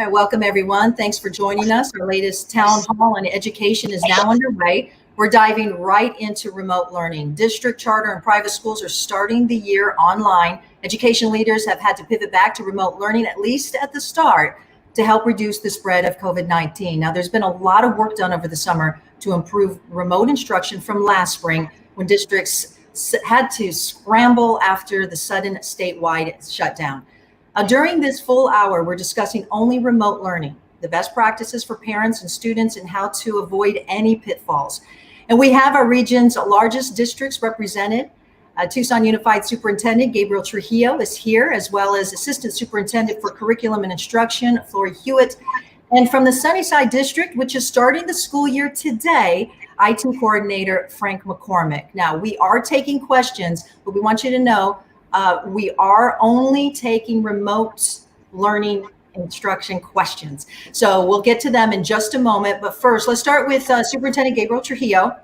right, welcome everyone. Thanks for joining us. Our latest town hall on education is now underway. We're diving right into remote learning. District, charter, and private schools are starting the year online. Education leaders have had to pivot back to remote learning, at least at the start, to help reduce the spread of COVID-19. Now, there's been a lot of work done over the summer to improve remote instruction from last spring when districts had to scramble after the sudden statewide shutdown. During this full hour, we're discussing only remote learning, the best practices for parents and students, and how to avoid any pitfalls. And we have our region's largest districts represented. Tucson Unified Superintendent Gabriel Trujillo is here, as well as Assistant Superintendent for Curriculum and Instruction, Flory Hewitt. And from the Sunnyside District, which is starting the school year today, IT Coordinator Frank McCormick. Now, we are taking questions, but we want you to know we are only taking remote learning instruction questions. So we'll get to them in just a moment. But first, let's start with Superintendent Gabriel Trujillo.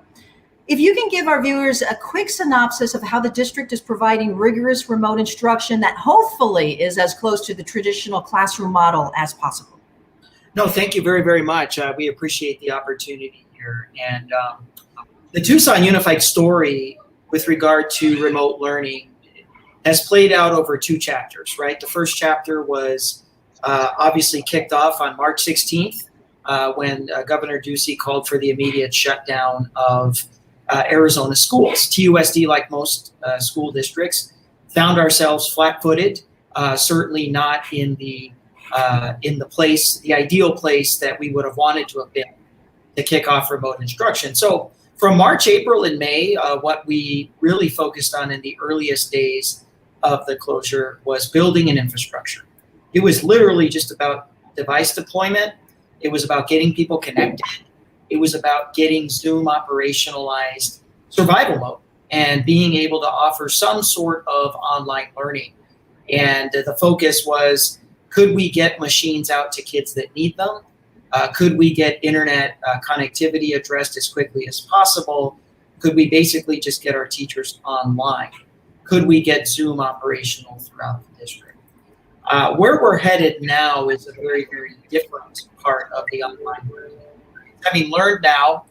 If you can give our viewers a quick synopsis of how the district is providing rigorous remote instruction that hopefully is as close to the traditional classroom model as possible. No, thank you very, very much. We appreciate the opportunity here. And the Tucson Unified story with regard to remote learning has played out over two chapters, right? The first chapter was obviously kicked off on March 16th when Governor Ducey called for the immediate shutdown of Arizona schools. TUSD, like most school districts, found ourselves flat-footed, certainly not in the place, the ideal place that we would have wanted to have been to kick off remote instruction. So from March, April, and May, what we really focused on in the earliest days of the closure was building an infrastructure. It was literally just about device deployment. It was about getting people connected. It was about getting Zoom operationalized, survival mode, and being able to offer some sort of online learning. And the focus was, could we get machines out to kids that need them? Could we get internet connectivity addressed as quickly as possible? Could we basically just get our teachers online? Could we get Zoom operational throughout the district? Where we're headed now is a very, very different part of the online learning. Having learned now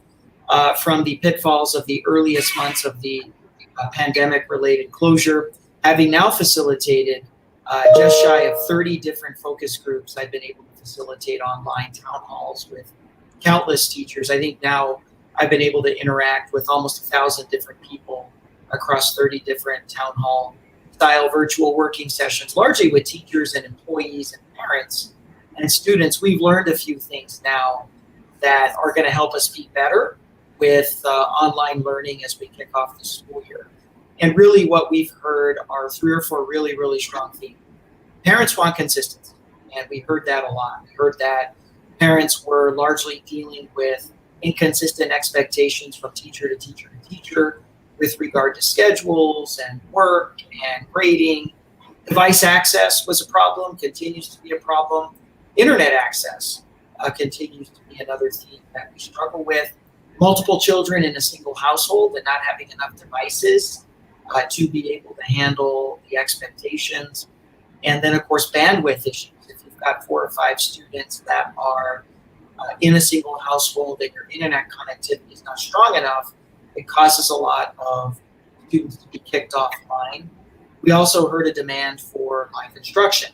from the pitfalls of the earliest months of the pandemic-related closure, having now facilitated just shy of 30 different focus groups, I've been able to facilitate online town halls with countless teachers. I think now I've been able to interact with almost 1,000 different people across 30 different town hall style virtual working sessions, largely with teachers and employees and parents and students. We've learned a few things now that are going to help us be better with online learning as we kick off the school year. And really what we've heard are 3 or 4 really, really strong themes. Parents want consistency, and we heard that a lot. We heard that parents were largely dealing with inconsistent expectations from teacher to teacher to teacher with regard to schedules and work and grading. Device access was a problem, continues to be a problem. Internet access continues to be another theme that we struggle with. Multiple children in a single household and not having enough devices to be able to handle the expectations. And then, of course, bandwidth issues. If you've got 4 or 5 students that are in a single household and your internet connectivity is not strong enough, it causes a lot of students to be kicked offline. We also heard a demand for live instruction,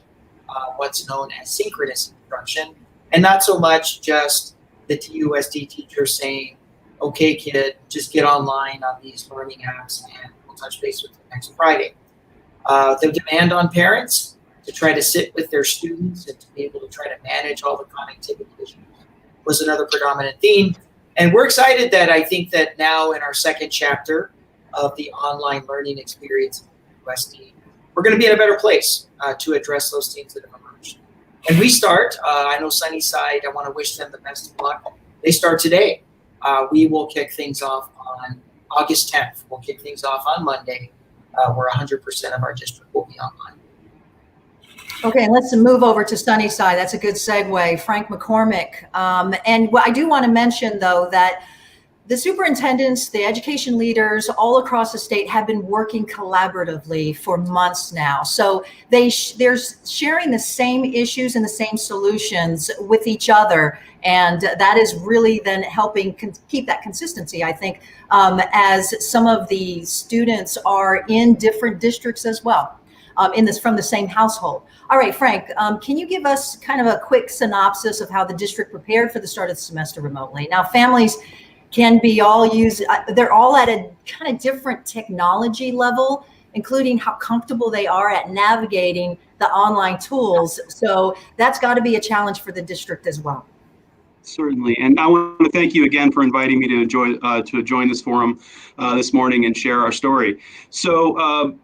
what's known as synchronous instruction, and not so much just the TUSD teacher saying, okay, kid, just get online on these learning apps and we'll touch base with you next Friday. The demand on parents to try to sit with their students and to be able to try to manage all the connectivity issues was another predominant theme. And we're excited that I think that now in our second chapter of the online learning experience at USD, we're going to be in a better place to address those themes that have emerged. And we start, I know Sunnyside, I want to wish them the best of luck. They start today. We will kick things off on August 10th. We'll kick things off on Monday, where 100% of our district will be online. Okay, let's move over to Sunnyside. That's a good segue. Frank McCormick. And I do want to mention, though, that The superintendents, the education leaders all across the state have been working collaboratively for months now. So they're sharing the same issues and the same solutions with each other. And that is really then helping keep that consistency, I think, as some of the students are in different districts as well, from the same household. All right, Frank, can you give us kind of a quick synopsis of how the district prepared for the start of the semester remotely? Now, families can be they're all at a kind of different technology level, including how comfortable they are at navigating the online tools. So that's got to be a challenge for the district as well. Certainly, and I want to thank you again for inviting me to join this forum this morning and share our story. So,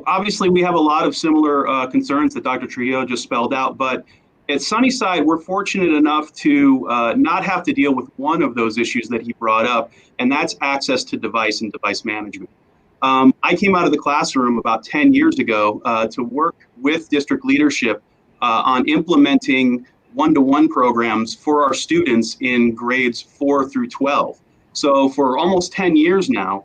obviously we have a lot of similar concerns that Dr. Trujillo just spelled out, but at Sunnyside, we're fortunate enough to not have to deal with one of those issues that he brought up, and that's access to device and device management. I came out of the classroom about 10 years ago to work with district leadership on implementing one-to-one programs for our students in grades 4 through 12. So for almost 10 years now,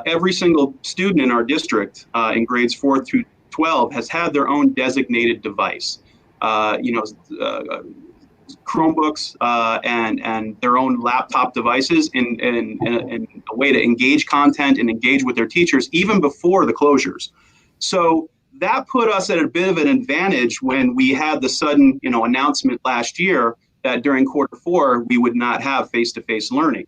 every single student in our district in grades 4 through 12 has had their own designated device. Chromebooks and their own laptop devices in a way to engage content and engage with their teachers even before the closures. So that put us at a bit of an advantage when we had the sudden announcement last year that during Q4 we would not have face-to-face learning.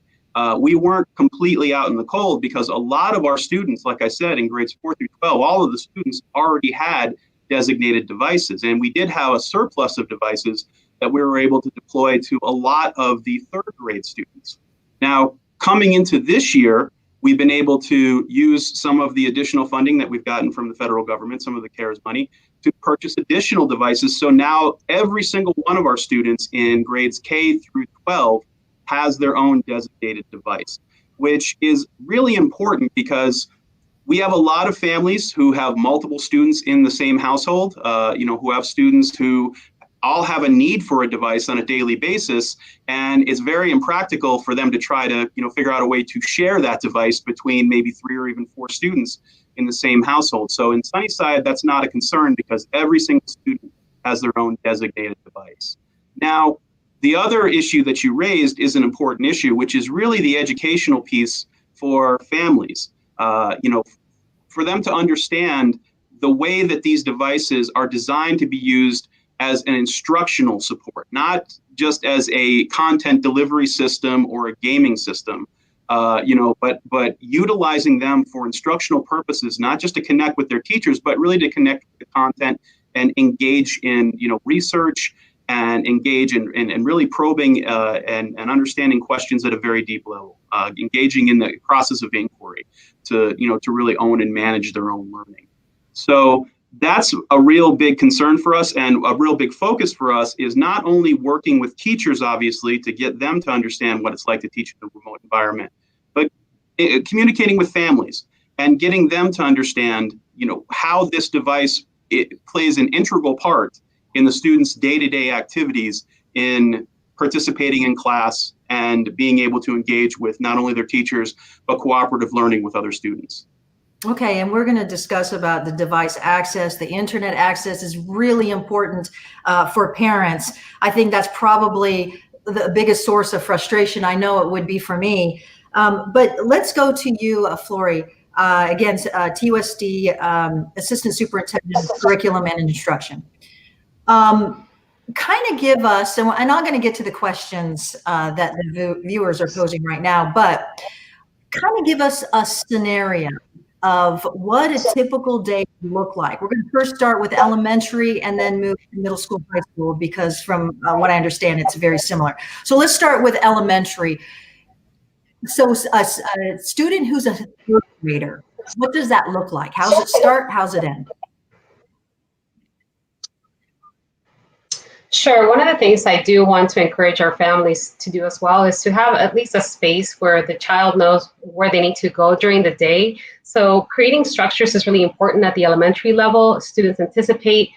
We weren't completely out in the cold because a lot of our students, like I said, in grades 4 through 12, all of the students already had designated devices. And we did have a surplus of devices that we were able to deploy to a lot of the third grade students. Now, coming into this year, we've been able to use some of the additional funding that we've gotten from the federal government, some of the CARES money, to purchase additional devices. So now every single one of our students in grades K through 12 has their own designated device, which is really important because we have a lot of families who have multiple students in the same household, who have students who all have a need for a device on a daily basis, and it's very impractical for them to try to, figure out a way to share that device between maybe 3 or even 4 students in the same household. So in Sunnyside, that's not a concern because every single student has their own designated device. Now, the other issue that you raised is an important issue, which is really the educational piece for families. For them to understand the way that these devices are designed to be used as an instructional support, not just as a content delivery system or a gaming system, but utilizing them for instructional purposes, not just to connect with their teachers, but really to connect with the content and engage in, research and engage in really probing and understanding questions at a very deep level, engaging in the process of inquiry to really own and manage their own learning. So that's a real big concern for us, and a real big focus for us is not only working with teachers, obviously, to get them to understand what it's like to teach in a remote environment, but communicating with families and getting them to understand, how this device plays an integral part in the students' day-to-day activities in participating in class and being able to engage with not only their teachers, but cooperative learning with other students. Okay, and we're going to discuss about the device access. The internet access is really important for parents. I think that's probably the biggest source of frustration. I know it would be for me. But let's go to you, Flory, again, TUSD, Assistant Superintendent of Curriculum and Instruction. Kind of give us, and I'm not going to get to the questions that the viewers are posing right now, but kind of give us a scenario of what a typical day would look like. We're going to first start with elementary and then move to middle school, high school, because from what I understand, it's very similar. So let's start with elementary. So a student who's a third grader, what does that look like? How's it start? How's it end? Sure. One of the things I do want to encourage our families to do as well is to have at least a space where the child knows where they need to go during the day. So creating structures is really important at the elementary level. Students anticipate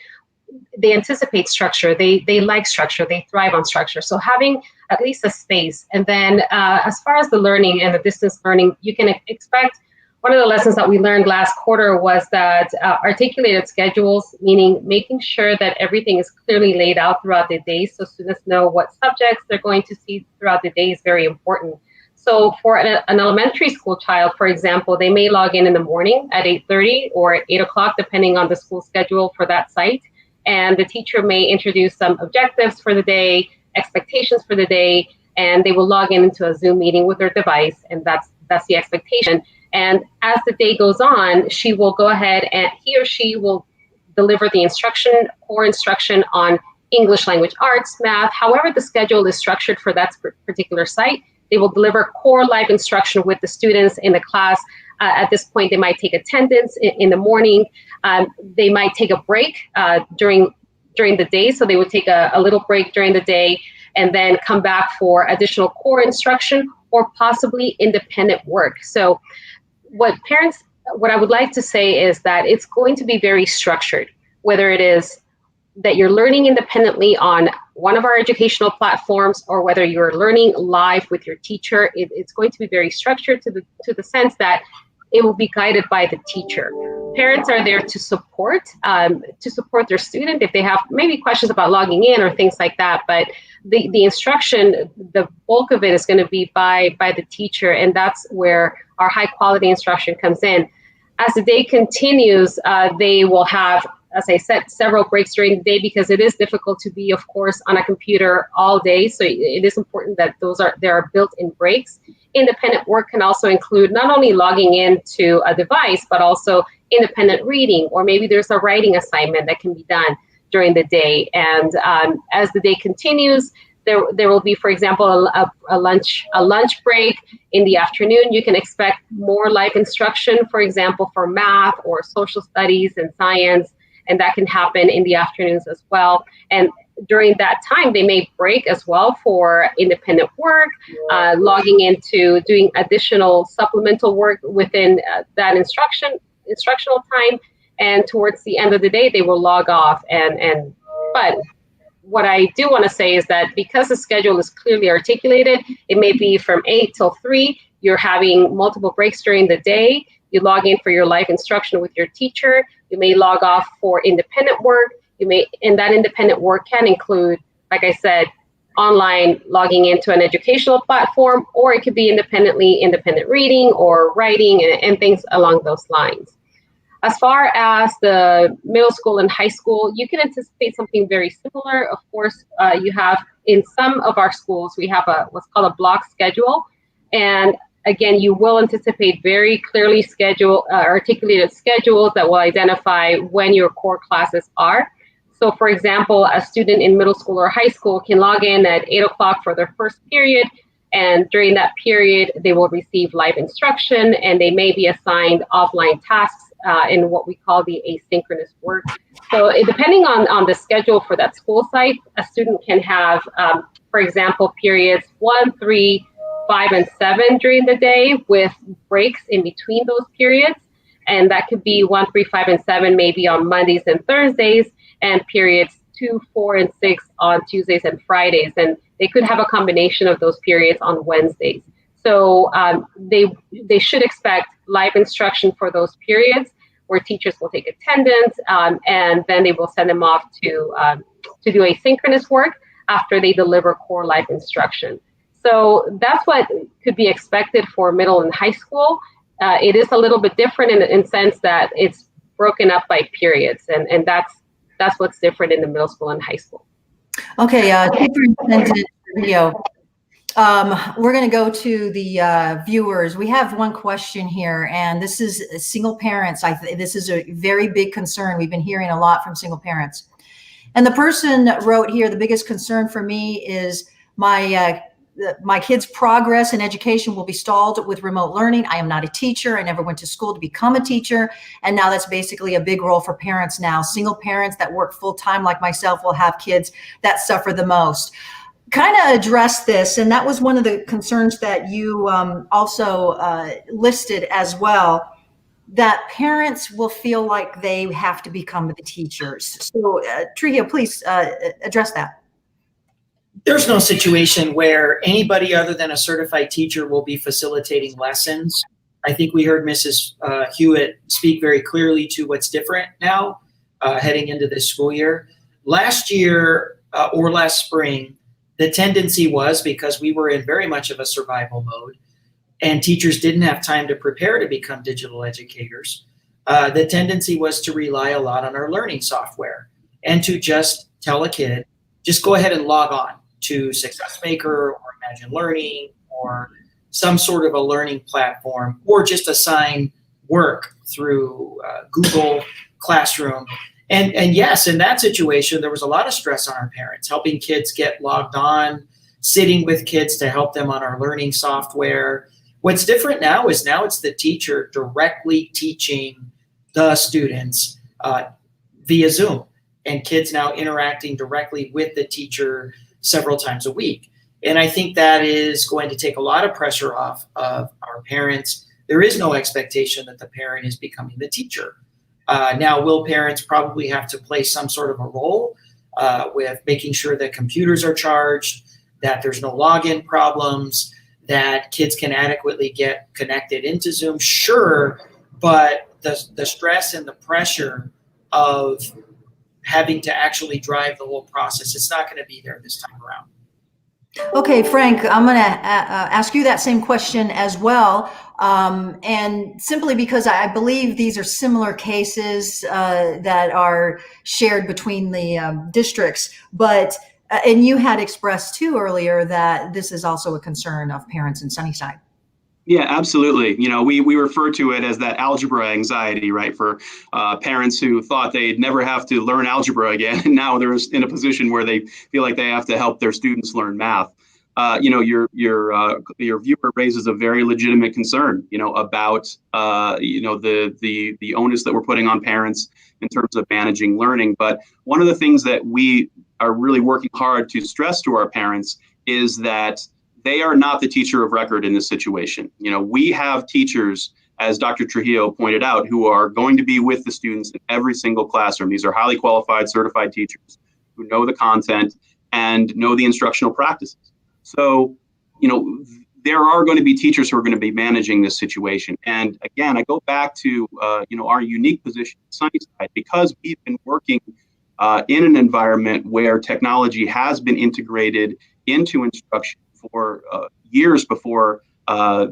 they anticipate structure, they like structure, they thrive on structure. So having at least a space. And then as far as the learning and the distance learning, you can expect, one of the lessons that we learned last quarter was that articulated schedules, meaning making sure that everything is clearly laid out throughout the day so students know what subjects they're going to see throughout the day is very important. So for an elementary school child, for example, they may log in the morning at 8:30 or at 8 o'clock, depending on the school schedule for that site. And the teacher may introduce some objectives for the day, expectations for the day, and they will log into a Zoom meeting with their device, and that's the expectation. And as the day goes on, she will go ahead and he or she will deliver the instruction or instruction on English language arts, math, however the schedule is structured for that particular site. They will deliver core live instruction with the students in the class. At this point, they might take attendance in the morning. They might take a break during the day. So they would take a little break during the day and then come back for additional core instruction or possibly independent work. So what I would like to say is that it's going to be very structured, whether it is that you're learning independently on one of our educational platforms or whether you're learning live with your teacher. It's going to be very structured to the sense that it will be guided by the teacher. Parents are there to support their student if they have maybe questions about logging in or things like that. But the instruction, the bulk of it is going to be by the teacher, and that's where our high quality instruction comes in. As the day continues, they will have, as I said, several breaks during the day because it is difficult to be, of course, on a computer all day. So it is important that there are built-in breaks. Independent work can also include not only logging into a device, but also independent reading, or maybe there's a writing assignment that can be done during the day. And as the day continues, there will be, for example, a lunch break in the afternoon. You can expect more live instruction, for example, for math or social studies and science, and that can happen in the afternoons as well. And during that time, they may break as well for independent work, logging into doing additional supplemental work within that instructional time. And towards the end of the day, they will log off. But what I do want to say is that because the schedule is clearly articulated, it may be from 8 till 3. You're having multiple breaks during the day. You log in for your live instruction with your teacher. You may log off for independent work. And that independent work can include, like I said, online logging into an educational platform, or it could be independent reading or writing and things along those lines. As far as the middle school and high school, you can anticipate something very similar. Of course, you have in some of our schools, we have what's called a block schedule. And again, you will anticipate very clearly articulated schedules that will identify when your core classes are. So for example, a student in middle school or high school can log in at 8 o'clock for their first period. And during that period, they will receive live instruction and they may be assigned offline tasks in what we call the asynchronous work. So depending on the schedule for that school site, a student can have, for example, periods 1, 3, 5, and 7 during the day with breaks in between those periods. And that could be 1, 3, 5, and 7 maybe on Mondays and Thursdays, and periods 2, 4, and 6 on Tuesdays and Fridays. And they could have a combination of those periods on Wednesdays. So they should expect live instruction for those periods where teachers will take attendance, and then they will send them off to do asynchronous work after they deliver core live instruction. So that's what could be expected for middle and high school. It is a little bit different in sense that it's broken up by periods, and that's what's different in the middle school and high school. Okay, superintendent video. We're going to go to the viewers. We have one question here, and this is single parents. This is a very big concern. We've been hearing a lot from single parents. And the person wrote here, the biggest concern for me is my kids' progress in education will be stalled with remote learning. I am not a teacher. I never went to school to become a teacher. And now that's basically a big role for parents now. Single parents that work full time like myself will have kids that suffer the most. Kind of address this, and that was one of the concerns that you also listed as well. that parents will feel like they have to become the teachers. So Trujillo, please address that. There's no situation where anybody other than a certified teacher will be facilitating lessons. I think we heard Mrs. Hewitt speak very clearly to what's different now heading into this school year. Last year or last spring, the tendency was, because we were in very much of a survival mode and teachers didn't have time to prepare to become digital educators, the tendency was to rely a lot on our learning software and to just tell a kid, just go ahead and log on to SuccessMaker or Imagine Learning or some sort of a learning platform, or just assign work through Google Classroom. And yes, in that situation, there was a lot of stress on our parents, helping kids get logged on, sitting with kids to help them on our learning software. What's different now is it's the teacher directly teaching the students via Zoom, and kids now interacting directly with the teacher several times a week. And I think that is going to take a lot of pressure off of our parents. There is no expectation that the parent is becoming the teacher. Now, will parents probably have to play some sort of a role with making sure that computers are charged, that there's no login problems, that kids can adequately get connected into Zoom? Sure, but the stress and the pressure of having to actually drive the whole process, it's not going to be there this time around. Okay, Frank, I'm going to ask you that same question as well. And simply because I believe these are similar cases that are shared between the districts, but and you had expressed too earlier that this is also a concern of parents in Sunnyside. Yeah, absolutely. We refer to it as that algebra anxiety, right? For parents who thought they'd never have to learn algebra again, and now they're in a position where they feel like they have to help their students learn math. Your viewer raises a very legitimate concern, about the onus that we're putting on parents in terms of managing learning. But one of the things that we are really working hard to stress to our parents is that they are not the teacher of record in this situation. We have teachers, as Dr. Trujillo pointed out, who are going to be with the students in every single classroom. These are highly qualified, certified teachers who know the content and know the instructional practices. So, there are going to be teachers who are going to be managing this situation. And again, I go back to, our unique position in Sunnyside, because we've been working in an environment where technology has been integrated into instruction for years before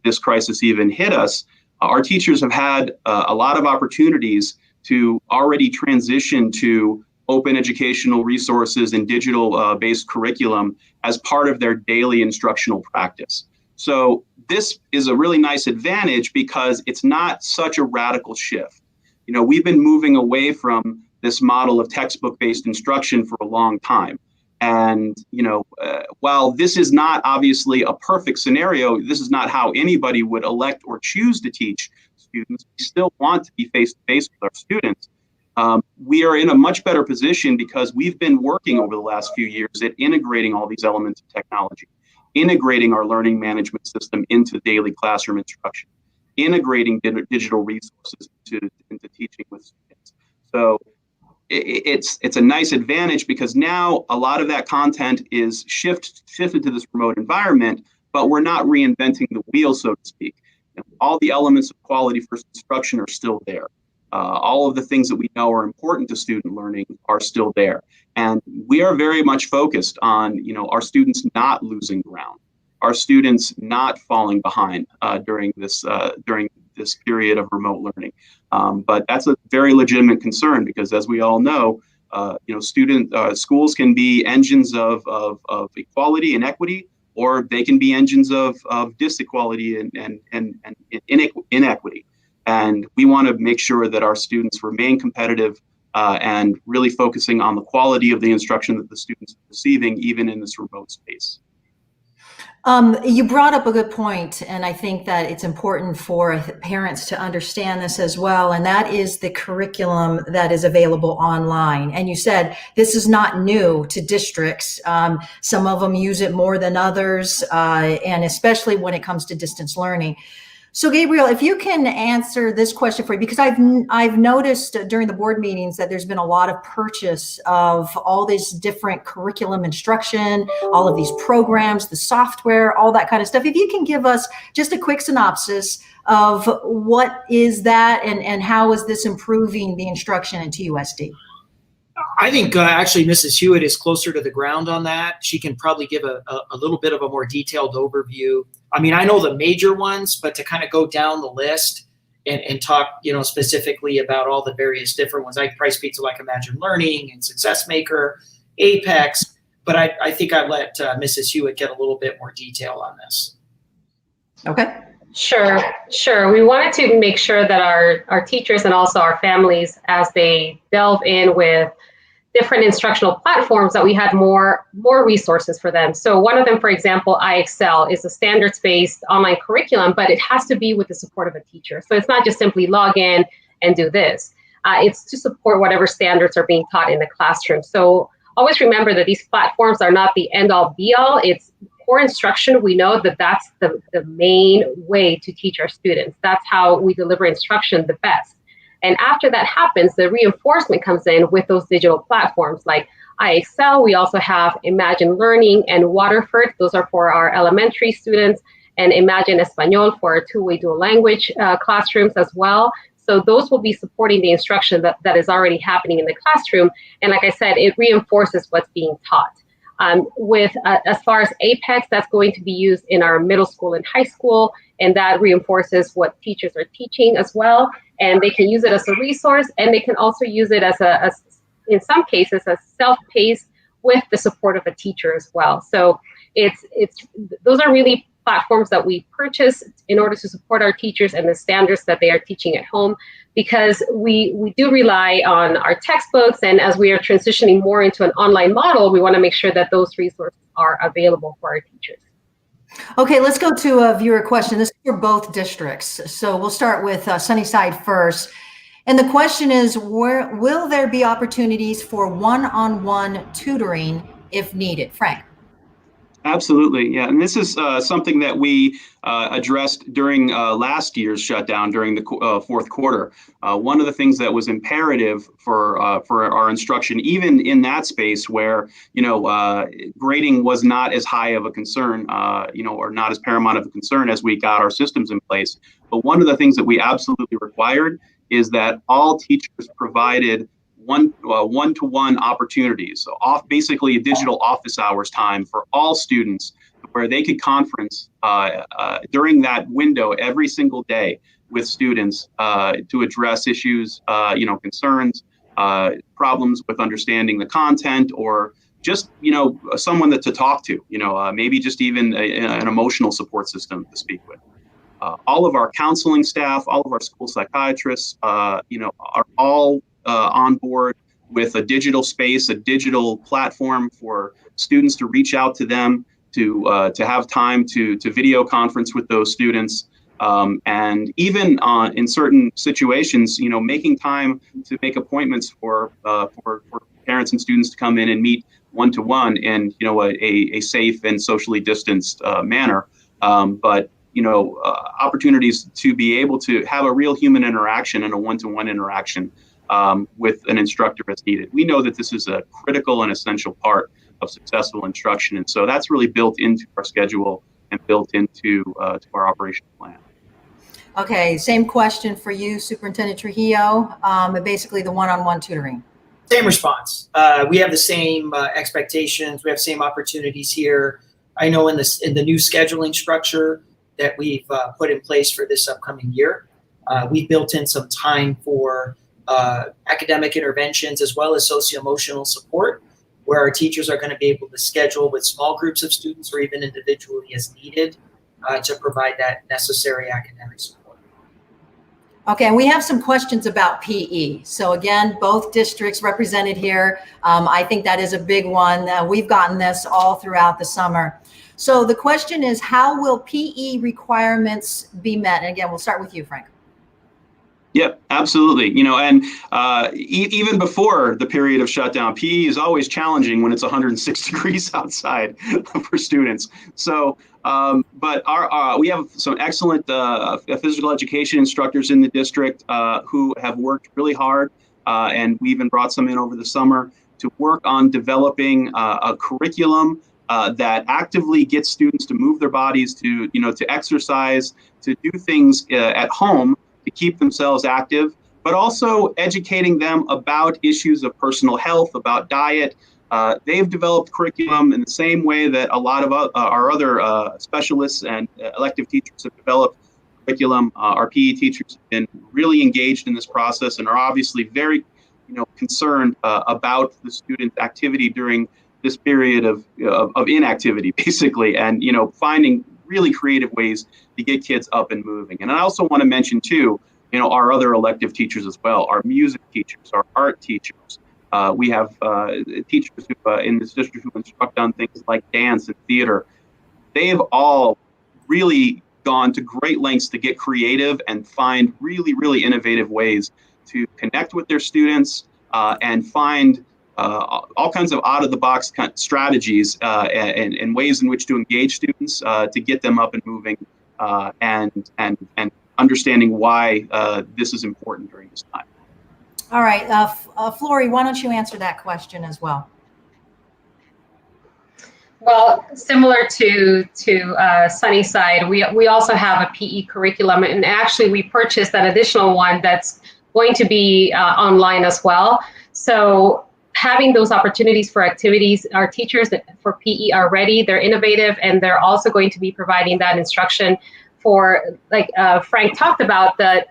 this crisis even hit us. Our teachers have had a lot of opportunities to already transition to open educational resources and digital based curriculum as part of their daily instructional practice. So this is a really nice advantage because it's not such a radical shift. We've been moving away from this model of textbook based instruction for a long time. And, while this is not obviously a perfect scenario, this is not how anybody would elect or choose to teach students. We still want to be face-to-face with our students. We are in a much better position because we've been working over the last few years at integrating all these elements of technology, integrating our learning management system into daily classroom instruction, integrating digital resources into teaching with students. So it's a nice advantage because now a lot of that content is shifted to this remote environment, but we're not reinventing the wheel, so to speak. All the elements of quality first instruction are still there. All of the things that we know are important to student learning are still there. And we are very much focused on, our students not losing ground, our students not falling behind during this period of remote learning. But that's a very legitimate concern because, as we all know, schools can be engines of equality and equity, or they can be engines of disequality and inequity. And we want to make sure that our students remain competitive and really focusing on the quality of the instruction that the students are receiving, even in this remote space. You brought up a good point, and I think that it's important for parents to understand this as well, and that is the curriculum that is available online. And you said this is not new to districts. Some of them use it more than others, and especially when it comes to distance learning. So Gabriel, if you can answer this question for you, because I've noticed during the board meetings that there's been a lot of purchase of all this different curriculum instruction, all of these programs, the software, all that kind of stuff. If you can give us just a quick synopsis of what is that and how is this improving the instruction in TUSD? I think actually Mrs. Hewitt is closer to the ground on that. She can probably give a little bit of a more detailed overview. I mean, I know the major ones, but to kind of go down the list and talk, specifically about all the various different ones, I price pizza like Imagine Learning and Success Maker, Apex, but I think I let Mrs. Hewitt get a little bit more detail on this. Okay. Sure. We wanted to make sure that our teachers and also our families, as they delve in with different instructional platforms, that we had more resources for them. So one of them, for example, iExcel, is a standards-based online curriculum, but it has to be with the support of a teacher. So it's not just simply log in and do this. It's to support whatever standards are being taught in the classroom. So always remember that these platforms are not the end-all be-all. It's core instruction. We know that that's the main way to teach our students. That's how we deliver instruction the best. And after that happens, the reinforcement comes in with those digital platforms like iExcel. We also have Imagine Learning and Waterford. Those are for our elementary students, and Imagine Español for our two-way dual language classrooms as well. So those will be supporting the instruction that is already happening in the classroom. And like I said, it reinforces what's being taught. As far as Apex, that's going to be used in our middle school and high school, and that reinforces what teachers are teaching as well. And they can use it as a resource, and they can also use it as in some cases, as self-paced with the support of a teacher as well. So those are really platforms that we purchase in order to support our teachers and the standards that they are teaching at home, because we do rely on our textbooks, and as we are transitioning more into an online model, we want to make sure that those resources are available for our teachers. Okay, let's go to a viewer question. This is for both districts. So we'll start with Sunnyside first. And the question is, will there be opportunities for one-on-one tutoring if needed? Frank. Absolutely, yeah. And this is something that we addressed during last year's shutdown during the fourth quarter. One of the things that was imperative for our instruction, even in that space where grading was not as high of a concern, or not as paramount of a concern as we got our systems in place. But one of the things that we absolutely required is that all teachers provided one-to-one opportunities, so basically a digital office hours time for all students, where they could conference during that window every single day with students to address issues, concerns, problems with understanding the content, or just someone to talk to, maybe just even an emotional support system to speak with. All of our counseling staff, all of our school psychiatrists, are all on board with a digital space, a digital platform for students to reach out to them, to have time to video conference with those students, and even in certain situations, making time to make appointments for parents and students to come in and meet one-to-one in a safe and socially distanced manner. But opportunities to be able to have a real human interaction and a one-to-one interaction with an instructor as needed. We know that this is a critical and essential part of successful instruction, and so that's really built into our schedule and built into to our operational plan. Okay, same question for you, Superintendent Trujillo, basically the one-on-one tutoring. Same response. We have the same expectations. We have the same opportunities here. I know in the new scheduling structure that we've put in place for this upcoming year, we built in some time for academic interventions as well as socio-emotional support, where our teachers are going to be able to schedule with small groups of students or even individually as needed to provide that necessary academic support. Okay, and we have some questions about PE. So again, both districts represented here. I think that is a big one. We've gotten this all throughout the summer. So the question is, how will PE requirements be met? And again, we'll start with you, Frank. Yep, absolutely. And even before the period of shutdown, PE is always challenging when it's 106 degrees outside for students. So, but we have some excellent physical education instructors in the district who have worked really hard, and we even brought some in over the summer to work on developing a curriculum that actively gets students to move their bodies, to exercise, to do things at home, to keep themselves active, but also educating them about issues of personal health, about diet. They've developed curriculum in the same way that a lot of our other specialists and elective teachers have developed curriculum. Our PE teachers have been really engaged in this process and are obviously very, concerned about the student activity during this period of inactivity, basically, and finding really creative ways to get kids up and moving. And I also want to mention too, our other elective teachers as well, our music teachers, our art teachers. We have teachers who, in this district, who instruct on things like dance and theater. They've all really gone to great lengths to get creative and find really, really innovative ways to connect with their students and find all kinds of out-of-the-box strategies and ways in which to engage students to get them up and moving and understanding why this is important during this time. All right, Flory, why don't you answer that question as well? Well, similar to Sunnyside, we also have a PE curriculum, and actually we purchased an additional one that's going to be online as well. So having those opportunities for activities, our teachers for PE are ready, they're innovative, and they're also going to be providing that instruction for, like Frank talked about, that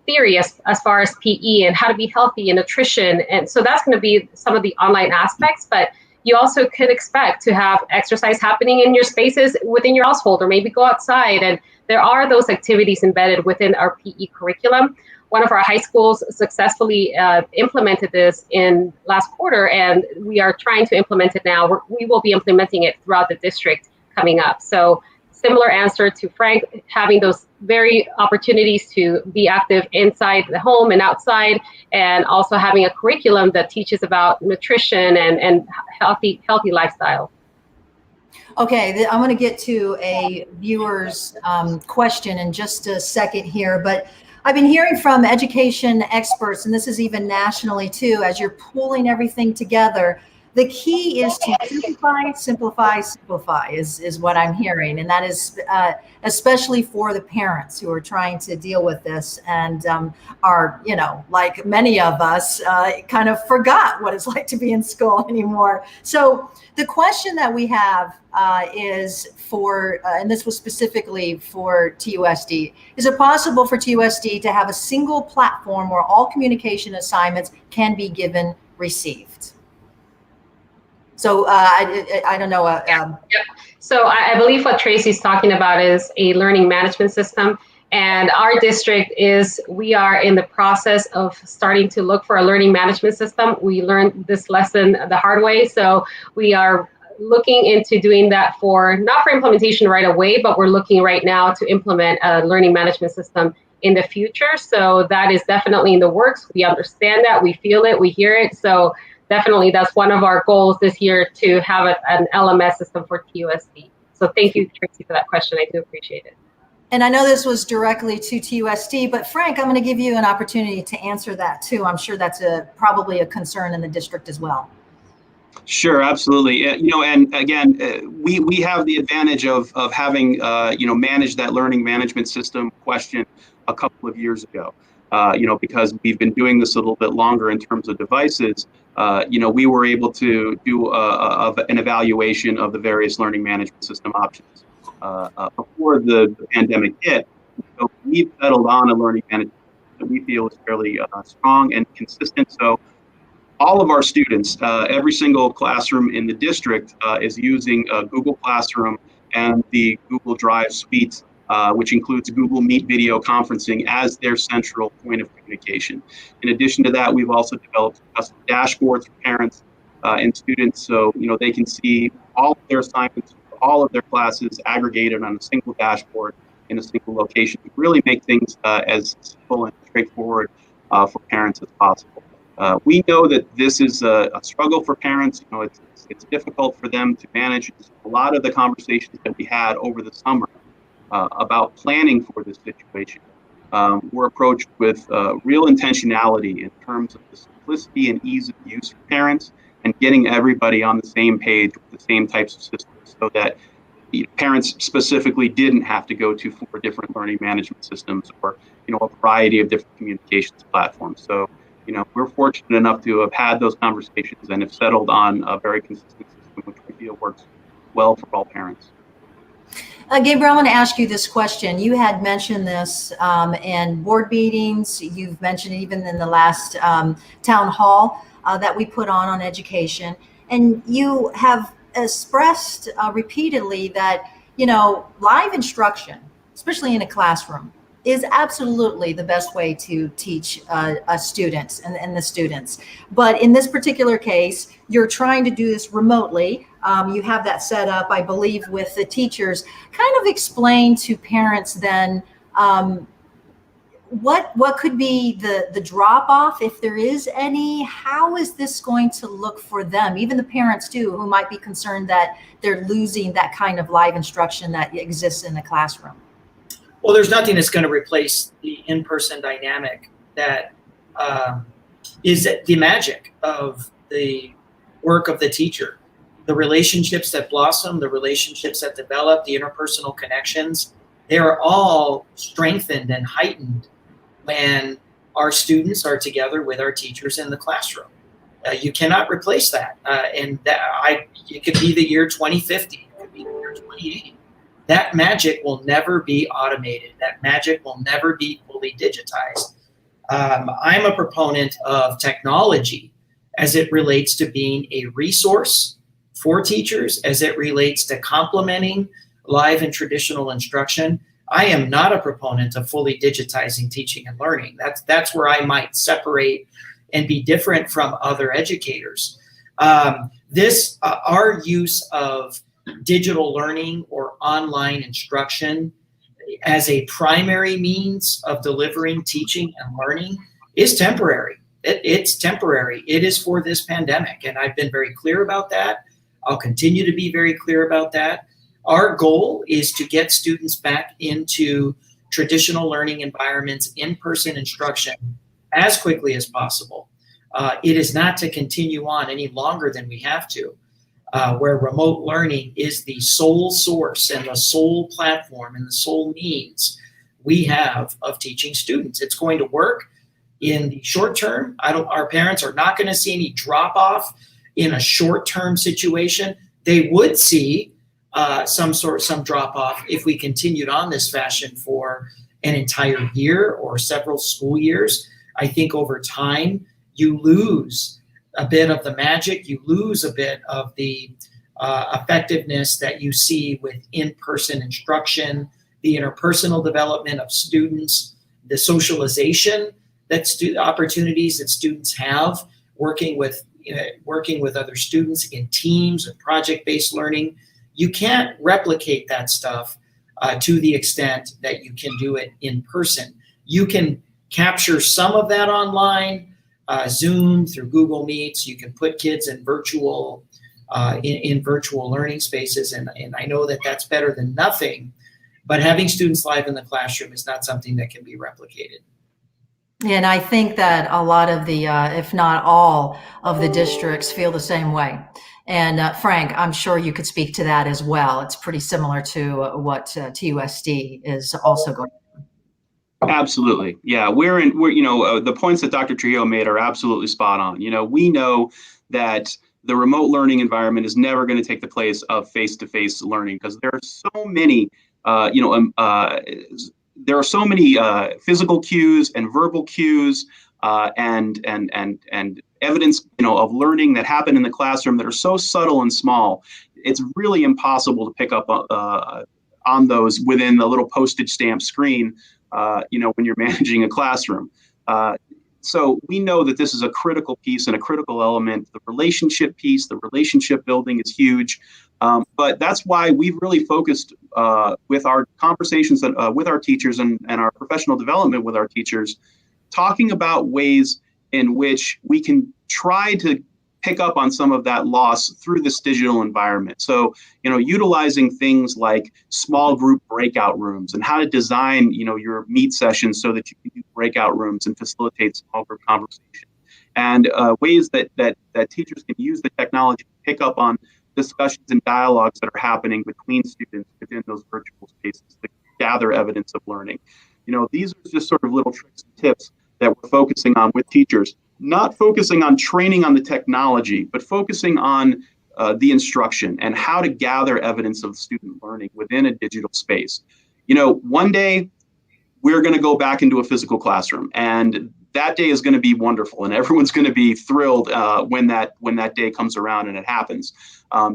theory as far as PE and how to be healthy and nutrition. And so that's going to be some of the online aspects, but you also could expect to have exercise happening in your spaces within your household, or maybe go outside. And there are those activities embedded within our PE curriculum. One of our high schools successfully implemented this in last quarter, and we are trying to implement it now. We will be implementing it throughout the district coming up. So similar answer to Frank, having those very opportunities to be active inside the home and outside, and also having a curriculum that teaches about nutrition and healthy lifestyle. Okay, I'm going to get to a viewer's question in just a second here, but I've been hearing from education experts, and this is even nationally too, as you're pulling everything together, the key is to simplify is what I'm hearing. And that is especially for the parents who are trying to deal with this and are, like many of us, kind of forgot what it's like to be in school anymore. So the question that we have is for, and this was specifically for TUSD, is it possible for TUSD to have a single platform where all communication assignments can be given, received? So I don't know. Yeah. So I believe what Tracy's talking about is a learning management system. And our district we are in the process of starting to look for a learning management system. We learned this lesson the hard way. So we are looking into doing that not for implementation right away, but we're looking right now to implement a learning management system in the future. So that is definitely in the works. We understand that, we feel it, we hear it. So definitely that's one of our goals this year, to have an LMS system for TUSD. So thank you, Tracy, for that question. I do appreciate it. And I know this was directly to TUSD, but Frank, I'm going to give you an opportunity to answer that too. I'm sure that's probably a concern in the district as well. Sure, absolutely. And again, we have the advantage of having managed that learning management system question a couple of years ago. Because we've been doing this a little bit longer in terms of devices. We were able to do an evaluation of the various learning management system options before the pandemic hit. So we've settled on a learning management that we feel is fairly strong and consistent. So all of our students, every single classroom in the district is using Google Classroom and the Google Drive suite, which includes Google Meet video conferencing as their central point of communication. In addition to that, we've also developed custom dashboards for parents and students, so they can see all of their assignments, all of their classes aggregated on a single dashboard. in a single location to really make things as simple and straightforward for parents as possible. We know that this is a struggle for parents. It's difficult for them to manage. A lot of the conversations that we had over the summer about planning for this situation were approached with real intentionality in terms of the simplicity and ease of use for parents and getting everybody on the same page with the same types of systems so that parents specifically didn't have to go to 4 different learning management systems or a variety of different communications platforms. So we're fortunate enough to have had those conversations and have settled on a very consistent system which we feel works well for all parents. Gabriel, I want to ask you this question. You had mentioned this in board meetings. You've mentioned it even in the last town hall that we put on education. And you have expressed repeatedly that, live instruction, especially in a classroom, is absolutely the best way to teach students and the students. But in this particular case, you're trying to do this remotely. You have that set up, I believe, with the teachers. Kind of explain to parents then what could be the drop off, if there is any. How is this going to look for them, even the parents too, who might be concerned that they're losing that kind of live instruction that exists in the classroom? Well, there's nothing that's going to replace the in-person dynamic that is the magic of the work of the teacher. The relationships that blossom, the relationships that develop, the interpersonal connections, they are all strengthened and heightened when our students are together with our teachers in the classroom. You cannot replace that. It could be the year 2050, it could be the year 2080. That magic will never be automated. That magic will never be fully digitized. I'm a proponent of technology as it relates to being a resource for teachers, as it relates to complementing live and traditional instruction. I am not a proponent of fully digitizing teaching and learning. That's where I might separate and be different from other educators. Our use of digital learning or online instruction as a primary means of delivering teaching and learning is temporary. It's temporary. It is for this pandemic. And I've been very clear about that. I'll continue to be very clear about that. Our goal is to get students back into traditional learning environments, in-person instruction as quickly as possible. It is not to continue on any longer than we have to. Where remote learning is the sole source and the sole platform and the sole means we have of teaching students. It's going to work in the short term. Our parents are not going to see any drop off in a short-term situation. They would see some drop off if we continued on this fashion for an entire year or several school years. I think over time you lose a bit of the magic, you lose a bit of the effectiveness that you see with in-person instruction, the interpersonal development of students, the socialization opportunities that students have working with other students in teams and project-based learning. You can't replicate that stuff to the extent that you can do it in person. You can capture some of that online, Zoom, through Google Meets. You can put kids in virtual learning spaces, and I know that that's better than nothing, but having students live in the classroom is not something that can be replicated. And I think that a lot of the, if not all of the districts feel the same way. And Frank, I'm sure you could speak to that as well. It's pretty similar to what TUSD is also going. Absolutely. Yeah, we're the points that Dr. Trujillo made are absolutely spot on. We know that the remote learning environment is never going to take the place of face-to-face learning because there are so many, there are so many physical cues and verbal cues and evidence, of learning that happen in the classroom that are so subtle and small. It's really impossible to pick up on those within the little postage stamp screen. When you're managing a classroom. So we know that this is a critical piece and a critical element. The relationship piece, the relationship building is huge. But that's why we've really focused with our conversations with our teachers and our professional development with our teachers, talking about ways in which we can try to pick up on some of that loss through this digital environment. So, utilizing things like small group breakout rooms and how to design, your meet sessions so that you can use breakout rooms and facilitate small group conversation, and ways that teachers can use the technology to pick up on discussions and dialogues that are happening between students within those virtual spaces to gather evidence of learning. These are just sort of little tricks and tips that we're focusing on with teachers, not focusing on training on the technology, but focusing on the instruction and how to gather evidence of student learning within a digital space. One day we're going to go back into a physical classroom, and that day is going to be wonderful, and everyone's going to be thrilled when that day comes around and it happens,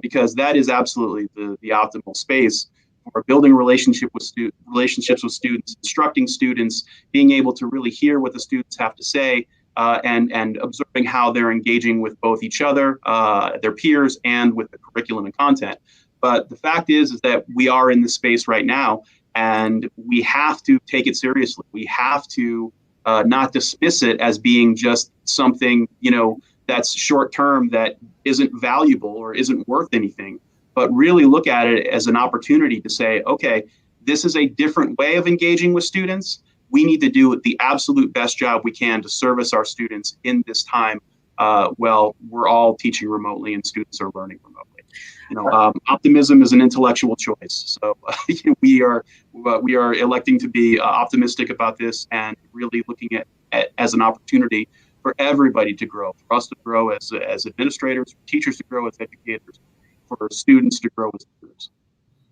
because that is absolutely the optimal space for building relationships with students, instructing students, being able to really hear what the students have to say, and observing how they're engaging with both each other, their peers, and with the curriculum and content. But the fact is that we are in this space right now, and we have to take it seriously. We have to not dismiss it as being just something, that's short term, that isn't valuable or isn't worth anything, but really look at it as an opportunity to say, okay, this is a different way of engaging with students. We need to do the absolute best job we can to service our students in this time. We're all teaching remotely and students are learning remotely. Optimism is an intellectual choice. So we are electing to be optimistic about this and really looking at as an opportunity for everybody to grow, for us to grow as administrators, for teachers to grow as educators, for students to grow as leaders.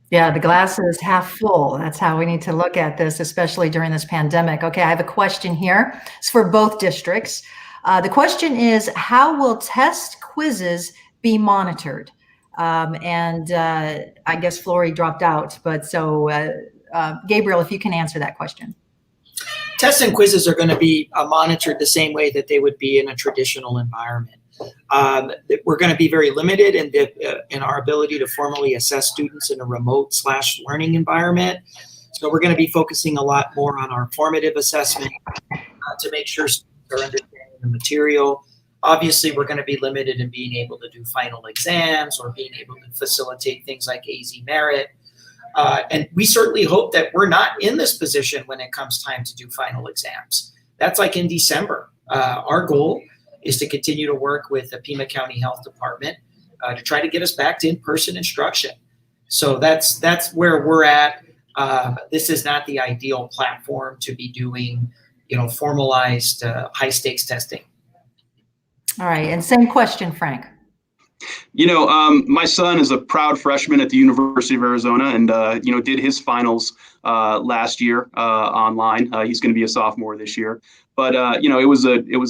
Yeah, the glass is half full. That's how we need to look at this, especially during this pandemic. Okay, I have a question here. It's for both districts. The question is, how will test quizzes be monitored? I guess Flory dropped out, but so Gabriel, if you can answer that question. Tests and quizzes are going to be monitored the same way that they would be in a traditional environment. We're going to be very limited in our ability to formally assess students in a remote/learning environment. So we're going to be focusing a lot more on our formative assessment to make sure students are understanding the material. Obviously, we're going to be limited in being able to do final exams or being able to facilitate things like AZ Merit. And we certainly hope that we're not in this position when it comes time to do final exams. That's like in December. Our goal is to continue to work with the Pima County Health Department to try to get us back to in-person instruction. So that's where we're at. This is not the ideal platform to be doing, formalized high-stakes testing. All right, and same question, Frank. My son is a proud freshman at the University of Arizona, and did his finals last year online. He's going to be a sophomore this year. But it was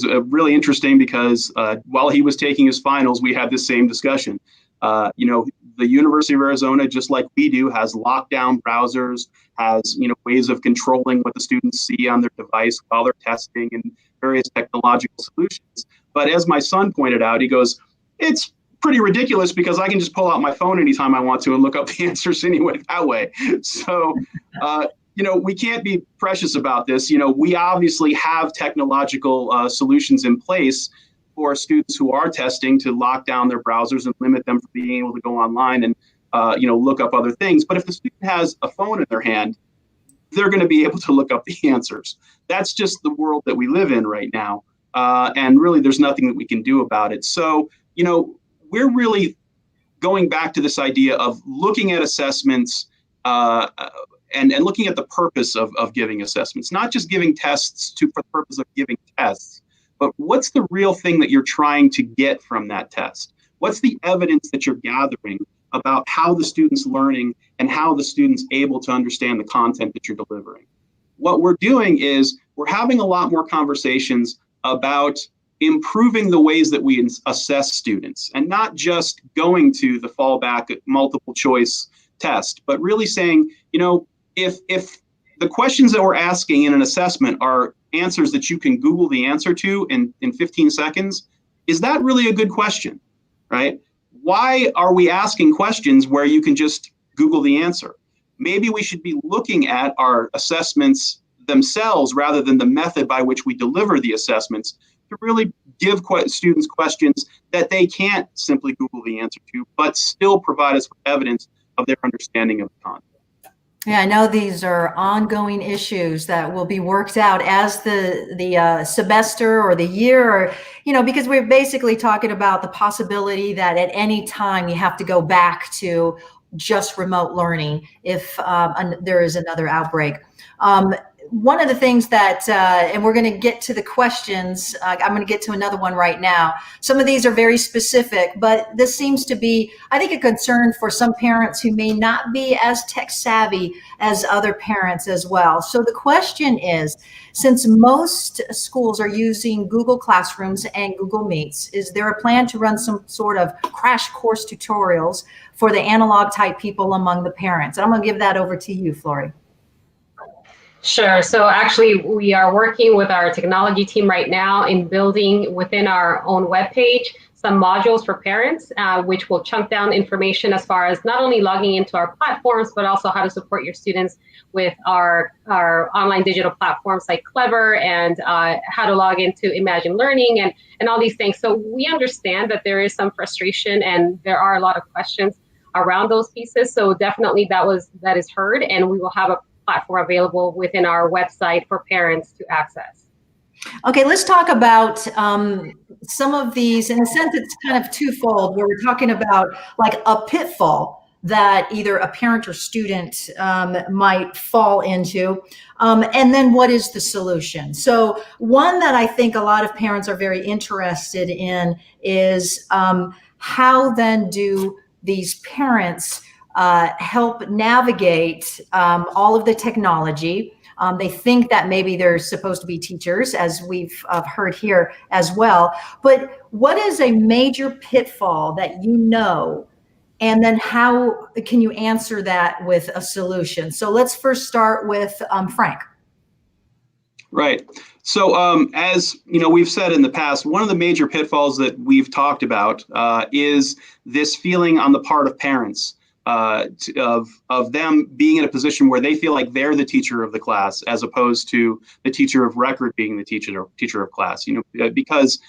a really interesting because while he was taking his finals, we had this same discussion. The University of Arizona, just like we do, has lockdown browsers, has ways of controlling what the students see on their device while they're testing, and various technological solutions. But as my son pointed out, he goes, it's pretty ridiculous because I can just pull out my phone anytime I want to and look up the answers anyway that way. So, we can't be precious about this. We obviously have technological solutions in place for students who are testing to lock down their browsers and limit them from being able to go online and, look up other things. But if the student has a phone in their hand, they're going to be able to look up the answers. That's just the world that we live in right now. And really, there's nothing that we can do about it. So, we're really going back to this idea of looking at assessments and looking at the purpose of giving assessments, not just giving tests for the purpose of giving tests, but what's the real thing that you're trying to get from that test? What's the evidence that you're gathering about how the student's learning and how the student's able to understand the content that you're delivering? What we're doing is we're having a lot more conversations about improving the ways that we assess students, and not just going to the fallback multiple choice test, but really saying, if the questions that we're asking in an assessment are answers that you can Google the answer to in 15 seconds. Is that really a good question, right? Why are we asking questions where you can just Google the answer? Maybe we should be looking at our assessments themselves rather than the method by which we deliver the assessments to really give students questions that they can't simply Google the answer to, but still provide us with evidence of their understanding of the content. Yeah, I know these are ongoing issues that will be worked out as the semester or the year, or, because we're basically talking about the possibility that at any time you have to go back to just remote learning if there is another outbreak. One of the things that, and we're going to get to the questions, I'm going to get to another one right now. Some of these are very specific, but this seems to be, I think, a concern for some parents who may not be as tech savvy as other parents as well. So the question is, since most schools are using Google Classrooms and Google Meets, is there a plan to run some sort of crash course tutorials for the analog type people among the parents? And I'm going to give that over to you, Flory. Sure. So actually, we are working with our technology team right now in building within our own webpage some modules for parents, which will chunk down information as far as not only logging into our platforms, but also how to support your students with our online digital platforms like Clever, and how to log into Imagine Learning and all these things. So we understand that there is some frustration and there are a lot of questions around those pieces. So definitely that is heard, and we will have a platform available within our website for parents to access. Okay, let's talk about some of these. In a sense, it's kind of twofold, where we're talking about like a pitfall that either a parent or student might fall into, and then what is the solution? So one that I think a lot of parents are very interested in is how then do these parents help navigate all of the technology. They think that maybe they're supposed to be teachers, as we've heard here as well. But what is a major pitfall that you know, and then how can you answer that with a solution? So let's first start with Frank. Right. So as we've said in the past, one of the major pitfalls that we've talked about is this feeling on the part of parents of them being in a position where they feel like they're the teacher of the class, as opposed to the teacher of record being the teacher of class. Because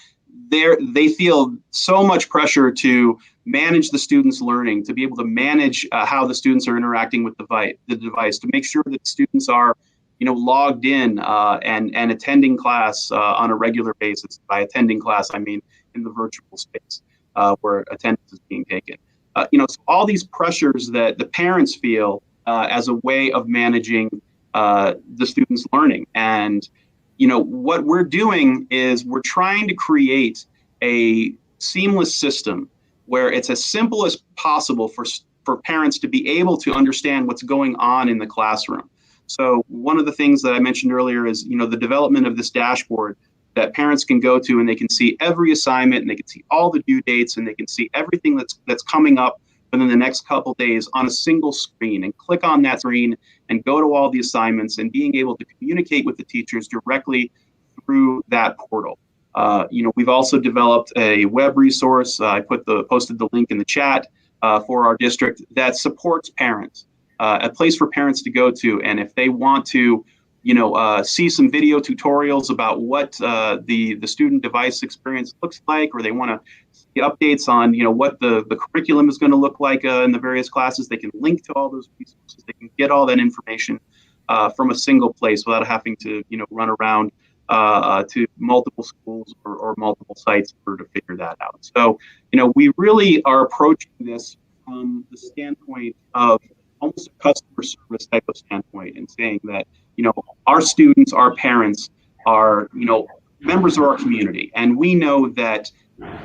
they feel so much pressure to manage the students' learning, to be able to manage how the students are interacting with the device, to make sure that students are logged in and attending class on a regular basis. By attending class, I mean in the virtual space where attendance is being taken. So all these pressures that the parents feel as a way of managing the students' learning. And, what we're doing is we're trying to create a seamless system where it's as simple as possible for parents to be able to understand what's going on in the classroom. So one of the things that I mentioned earlier is, the development of this dashboard that parents can go to, and they can see every assignment, and they can see all the due dates, and they can see everything that's coming up within the next couple days on a single screen, and click on that screen and go to all the assignments, and being able to communicate with the teachers directly through that portal. We've also developed a web resource. I posted the link in the chat for our district that supports parents, a place for parents to go to, and if they want to see some video tutorials about what the student device experience looks like, or they want to see updates on what the curriculum is going to look like in the various classes, they can link to all those resources. They can get all that information from a single place without having to run around to multiple schools or multiple sites to figure that out. So we really are approaching this from the standpoint of almost a customer service type of standpoint, and saying that our students, our parents are members of our community, and we know that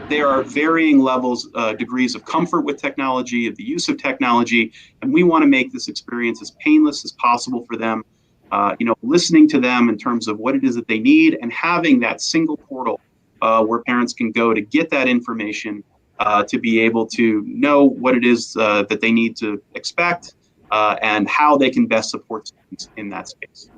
there are varying levels, degrees of comfort with technology, of the use of technology, and we want to make this experience as painless as possible for them. Listening to them in terms of what it is that they need, and having that single portal where parents can go to get that information, to be able to know what it is that they need to expect, and how they can best support students in that space.